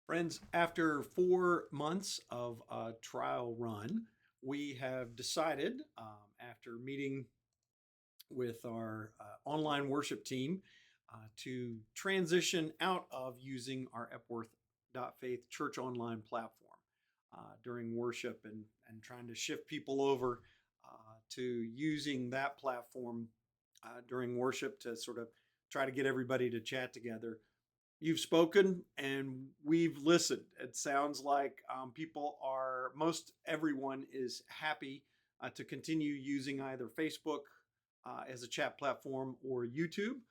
Friends, after 4 months of a trial run, we have decided, after meeting with our online worship team, to transition out of using our Epworth.Faith church online platform during worship and trying to shift people over to using that platform during worship to sort of try to get everybody to chat together. You've spoken and we've listened. It sounds like most everyone is happy to continue using either Facebook as a chat platform or YouTube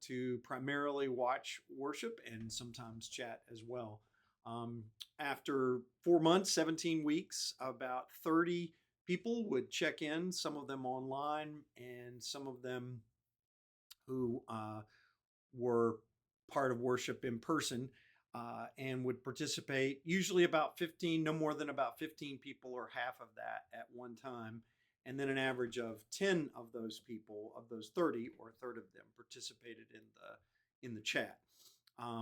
to primarily watch worship and sometimes chat as well. Um, After 4 months, 17 weeks, about 30 people would check in, some of them online and some of them who were part of worship in person and would participate. Usually about 15, no more than about 15 people or half of that at one time. And then an average of 10 of those people, of those 30 or a third of them, participated in the chat.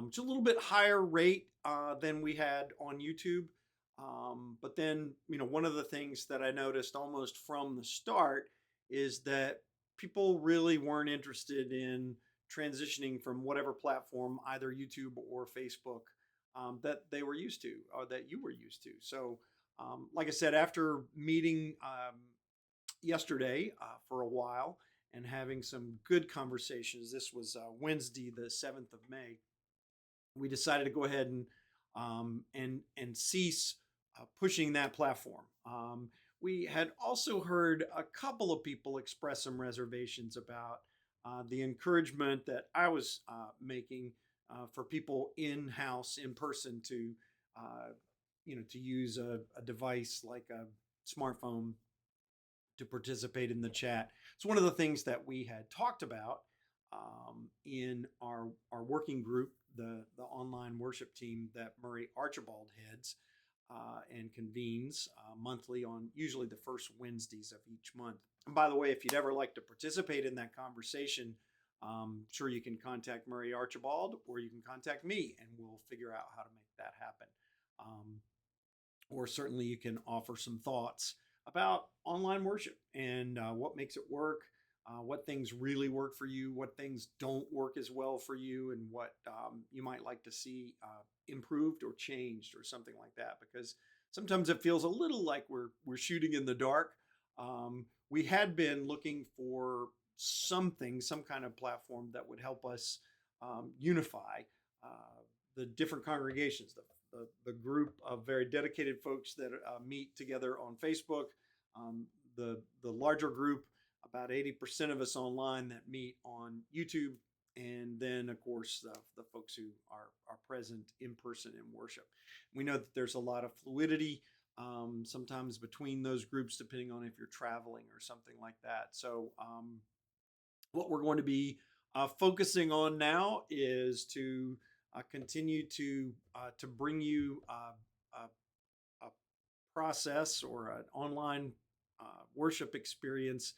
It's a little bit higher rate than we had on YouTube. But then, one of the things that I noticed almost from the start is that people really weren't interested in transitioning from whatever platform, either YouTube or Facebook, that they were used to or that you were used to. So, like I said, after meeting yesterday for a while and having some good conversations, this was Wednesday, the 7th of May, we decided to go ahead and cease pushing that platform. We had also heard a couple of people express some reservations about the encouragement that I was making for people in house, in person, to use a device like a smartphone to participate in the chat. It's one of the things that we had talked about in our working group, the online worship team that Murray Archibald heads and convenes monthly on usually the first Wednesdays of each month. And by the way, if you'd ever like to participate in that conversation, sure you can contact Murray Archibald or you can contact me and we'll figure out how to make that happen. Or certainly you can offer some thoughts about online worship and what makes it work, what things really work for you, what things don't work as well for you, and what you might like to see improved or changed or something like that. Because sometimes it feels a little like we're shooting in the dark. We had been looking for some kind of platform that would help us unify uh, the different congregations, the group of very dedicated folks that meet together on Facebook, the larger group, about 80% of us online that meet on YouTube, and then of course the folks who are present in person in worship. We know that there's a lot of fluidity sometimes between those groups, depending on if you're traveling or something like that. So what we're going to be focusing on now is to continue to bring you a process or an online worship experience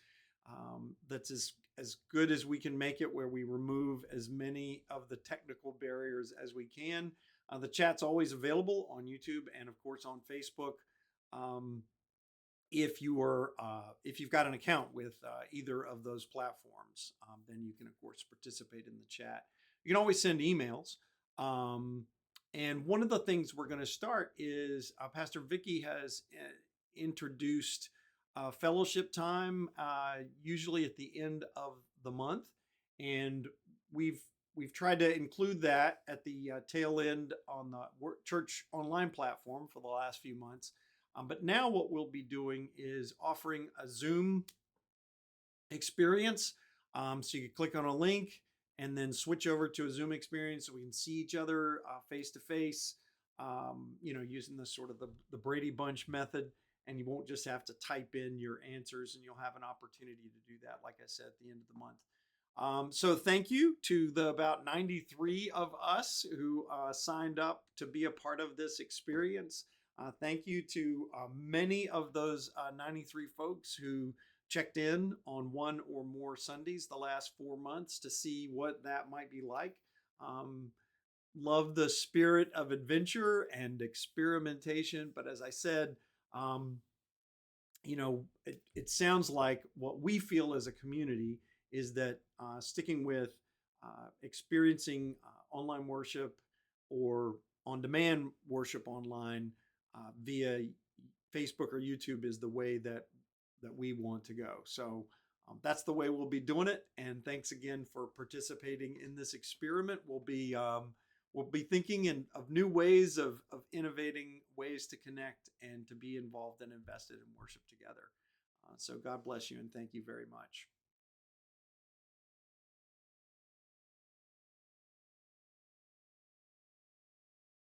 that's as good as we can make it, where we remove as many of the technical barriers as we can. The chat's always available on YouTube and of course on Facebook. Um, if you've got an account with either of those platforms, then you can of course participate in the chat. You can always send emails. And one of the things we're going to start is Pastor Vicky has introduced fellowship time, usually at the end of the month, and we've tried to include that at the tail end on the church online platform for the last few months. But now what we'll be doing is offering a Zoom experience. So you can click on a link and then switch over to a Zoom experience so we can see each other face to face, using the sort of the Brady Bunch method. And you won't just have to type in your answers, and you'll have an opportunity to do that, like I said, at the end of the month. So thank you to the about 93 of us who signed up to be a part of this experience. Thank you to many of those 93 folks who checked in on one or more Sundays the last 4 months to see what that might be like. Um, love the spirit of adventure and experimentation. But as I said, um, it sounds like what we feel as a community is that sticking with experiencing online worship or on demand worship online via Facebook or YouTube is the way that we want to go. So that's the way we'll be doing it. And thanks again for participating in this experiment. We'll be thinking of new ways of innovating ways to connect and to be involved and invested in worship together. So God bless you and thank you very much.